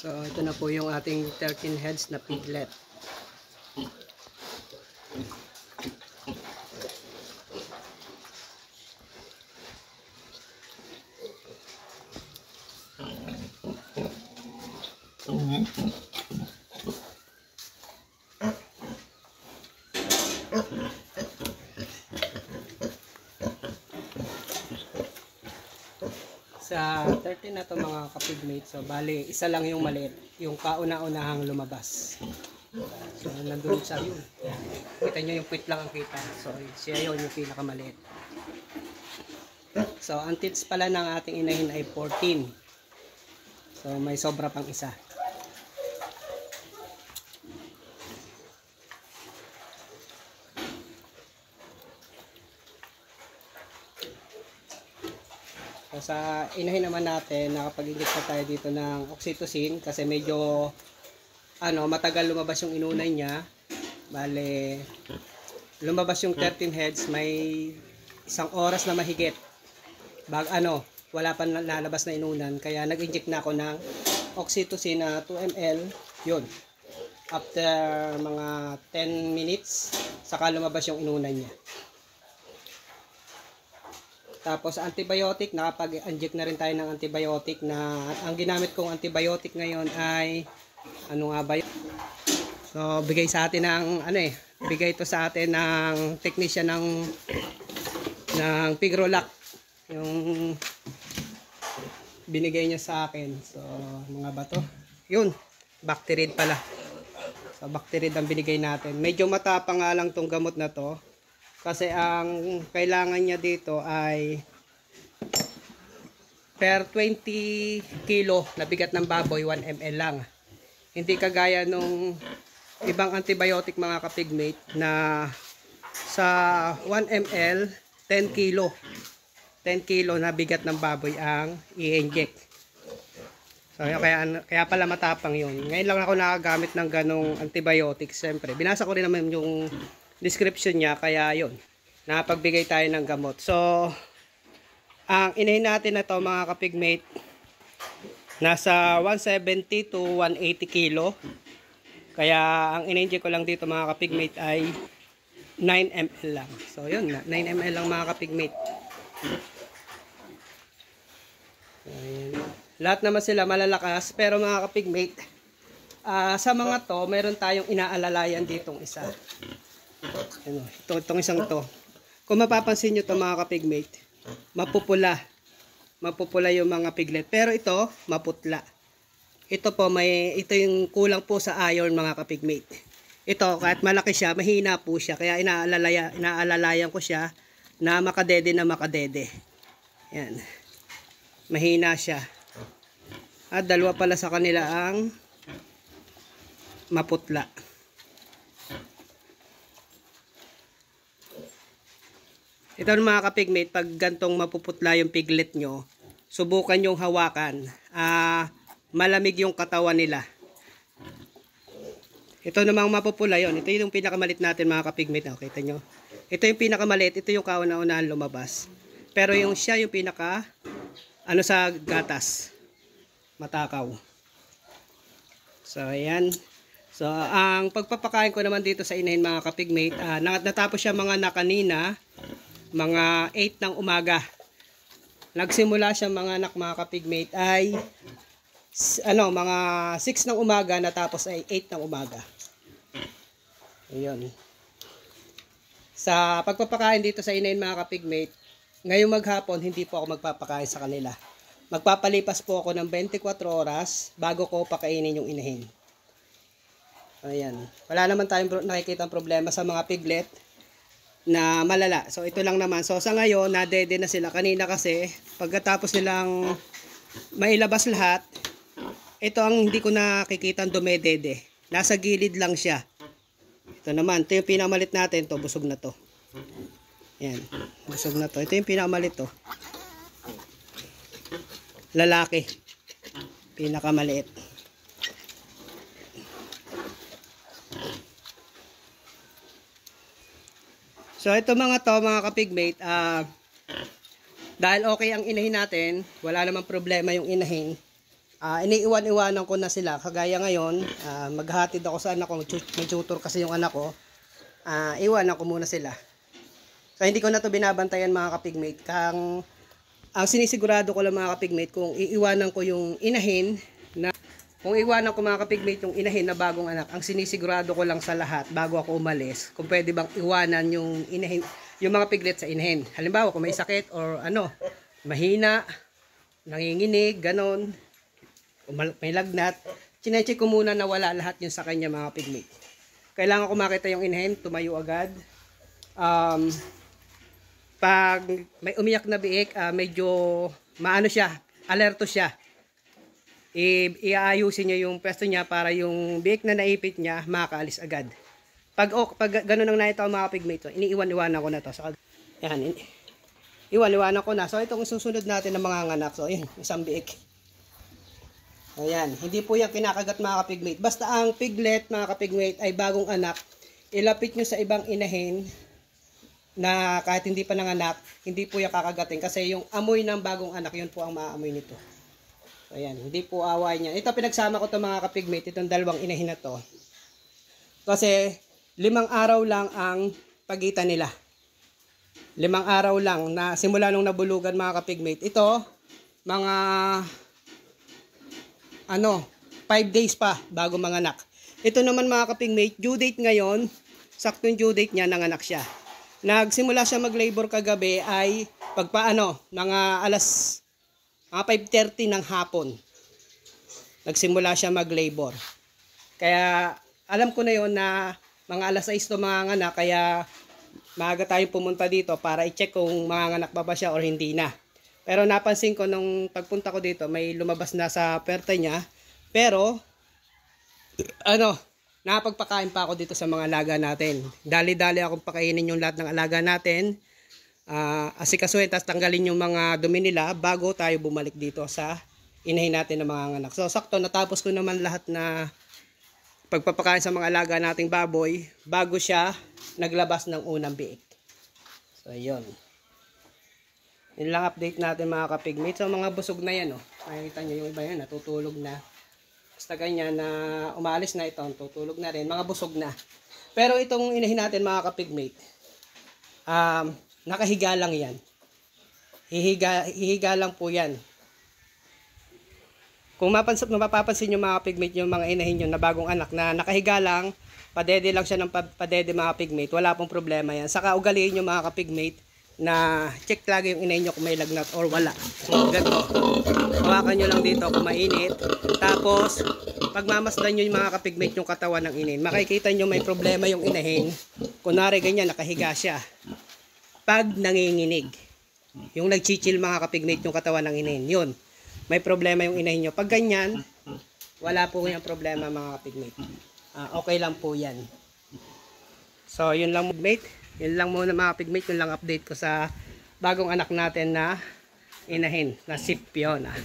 So, ito na po yung ating 13 heads na piglet. Sa 13 na to mga kapigmate, so bali isa lang yung maliit, yung kauna-unahang lumabas. So nandun sa yun, kita nyo yung puwit lang ang kita, so siya yun yung pinakamaliit. So ang tits pala ng ating inahin ay 14, so may sobra pang isa. So, sa inahin naman natin, nakapag-inject na tayo dito ng oxytocin kasi medyo matagal lumabas yung inunay niya. Bale, lumabas yung 13 heads, may isang oras na mahigit. Wala pa lalabas na inunan, kaya nag-inject na ako ng oxytocin na 2 ml. Yun. After mga 10 minutes, saka lumabas yung inunan niya. Tapos antibiotic, nakapag-inject na rin tayo ng antibiotic na ang ginamit kong antibiotic ngayon ay ano nga ba yun? So bigay sa atin ng bigay ito sa atin ng technician ng Pigrolac. Yung binigay niya sa akin. So mga bato. Yun, Bacterid pala. So Bacterid ang binigay natin. Medyo matapang nga lang tong gamot na to. Kasi ang kailangan niya dito ay per 20 kilo na bigat ng baboy, 1 ml lang. Hindi kagaya nung ibang antibiotic mga kapigmate na sa 1 ml, 10 kilo. 10 kilo na bigat ng baboy ang i-inject. So kaya pala matapang yun. Ngayon lang ako nakagamit ng ganong antibiotics. Siyempre, binasa ko rin naman yung description niya, kaya yun, nakapagbigay tayo ng gamot. So ang inahin natin na to mga kapigmate, nasa 170 to 180 kilo, kaya ang in-inject ko lang dito mga kapigmate ay 9 ml lang. So yun, 9 ml lang mga kapigmate. Lahat naman sila malalakas, pero mga kapigmate, sa mga to meron tayong inaalalayan ditong isa. Itong isang to. Kung mapapansin nyo to mga kapigmate, mapupula. Mapupula yung mga piglet. Pero ito, maputla. Ito po, ito yung kulang po sa iron mga kapigmate. Ito, kahit malaki siya, mahina po siya. Kaya inaalalayan ko siya na makadede na makadede. Yan. Mahina siya. At dalawa pala sa kanila ang maputla. Ito mga kapigmate, pag gantong mapuputla yung piglet nyo, subukan yung hawakan. Malamig yung katawan nila. Ito namang mapupula yon. Ito yung pinakamalit natin mga kapigmate. Kita nyo? Ito yung pinakamalit. Ito yung kauna-unahan lumabas. Pero yung siya yung pinaka sa gatas. Matakaw. So ayan. So ang pagpapakain ko naman dito sa inahin mga kapigmate, natapos siya mga kanina, mga 8 ng umaga. Nagsimula siya mga kapigmate ay mga 6 ng umaga, natapos ay 8 ng umaga. Ayun. Sa pagpapakain dito sa inahin mga kapigmate, ngayong maghapon hindi po ako magpapakain sa kanila. Magpapalipas po ako ng 24 oras bago ko pakainin yung inahin. Ayan. Wala naman tayong nakikitang problema sa mga piglet na malala. So ito lang naman. So sa ngayon, nadede na sila. Kanina kasi, pagkatapos nilang mailabas lahat, ito ang hindi ko nakikita dumedede. Nasa gilid lang siya. Ito naman, ito yung pinakamalit natin. Ito, busog na to. Yan, busog na to. Ito yung pinakamalit to. Lalaki. Pinakamaliit. So ito mga kapigmate, dahil okay ang inahin natin, wala namang problema yung inahin. iniiwan-iwanan ko na sila. Kagaya ngayon, maghahatid ako sa anak ko, may tutor kasi yung anak ko, iwanan ko muna sila. So hindi ko na to binabantayan mga kapigmate. Ang sinisigurado ko lang mga kapigmate, kung iiwanan ko yung inahin, kung iwanan ko mga kapigmate yung inahin na bagong anak, ang sinisigurado ko lang sa lahat bago ako umalis, kung pwede bang iwanan yung inahin, yung mga piglet sa inahin. Halimbawa, kung may sakit or mahina, nanginginig, ganon, may lagnat, chinecheck ko muna na wala lahat yun sa kanya mga pigmate. Kailangan ko makita yung inahin, tumayo agad. Pag may umiyak na biik, medyo maano siya, alerto siya. Iaayusin niya yung pwesto niya para yung biik na naipit niya makaalis agad. Pag ganun ang nakita ko mga pigmate, iniiwan-iwanan ko na to. So, yan, iwan-iwanan ko na. So itong susunod natin ng mga nganak. So yun, isang biik. Ayan, hindi po yan kinakagat mga kapigmate. Basta ang piglet mga kapigmate ay bagong anak, ilapit nyo sa ibang inahin na kahit hindi pa nanganak, hindi po yan kakagatin. Kasi yung amoy ng bagong anak, yun po ang maamoy nito. So ayan, hindi po away niya. Ito pinagsama ko to mga kapigmate, itong dalawang inahin na to. Kasi 5 araw lang ang pagitan nila. 5 araw lang na simula nung nabulugan mga kapigmate. Ito, mga 5 days pa bago manganak. Ito naman mga kapigmate, due date ngayon, saktong due date niya, nanganak siya. Nagsimula siya mag-labor kagabi ay mga 5:30 ng hapon. Nagsimula siya mag-labor. Kaya alam ko na yon na mga 6:00 to mga anak, kaya maaga tayong pumunta dito para i-check kung mga anak pa ba siya or hindi na. Pero napansin ko nung pagpunta ko dito, may lumabas na sa perte niya. Pero napagpakain pa ako dito sa mga alaga natin. Dali-dali akong pakainin yung lahat ng alaga natin. Asikasuhin, tapos tanggalin yung mga dumi nila bago tayo bumalik dito sa inahin natin ng mga anak. So sakto, natapos ko naman lahat na pagpapakain sa mga alaga nating baboy bago siya naglabas ng unang biik. So yun. Yun lang update natin mga kapigmate. So mga busog na yan, makikita nyo yung iba yan, natutulog na. Basta ganyan na umalis na ito, tutulog na rin, mga busog na. Pero itong inahin natin mga kapigmate, nakahiga lang yan. Hihiga lang po yan. Kung mapapansin nyo mga pigmate, yung mga inahin nyo na bagong anak na nakahiga lang, padede lang siya ng padede mga pigmate, wala pong problema yan. Saka ugaliin nyo mga kapigmate na check lagi yung inahin nyo kung may lagnat or wala. So ganito, hawakan nyo lang dito kung mainit. Tapos pagmamasdan nyo yung mga kapigmate yung katawan ng inahin, makikita nyo may problema yung inahin. Kunwari ganyan, nakahiga siya. Pag nanginginig, yung nagchichil mga kapigmate yung katawan ng inahin, yun, may problema yung inahin nyo. Pag ganyan, wala po yung problema mga kapigmate. Okay lang po yan. So yun lang mate, yun lang muna mga kapigmate, yun lang update ko sa bagong anak natin na inahin, na si Fiona.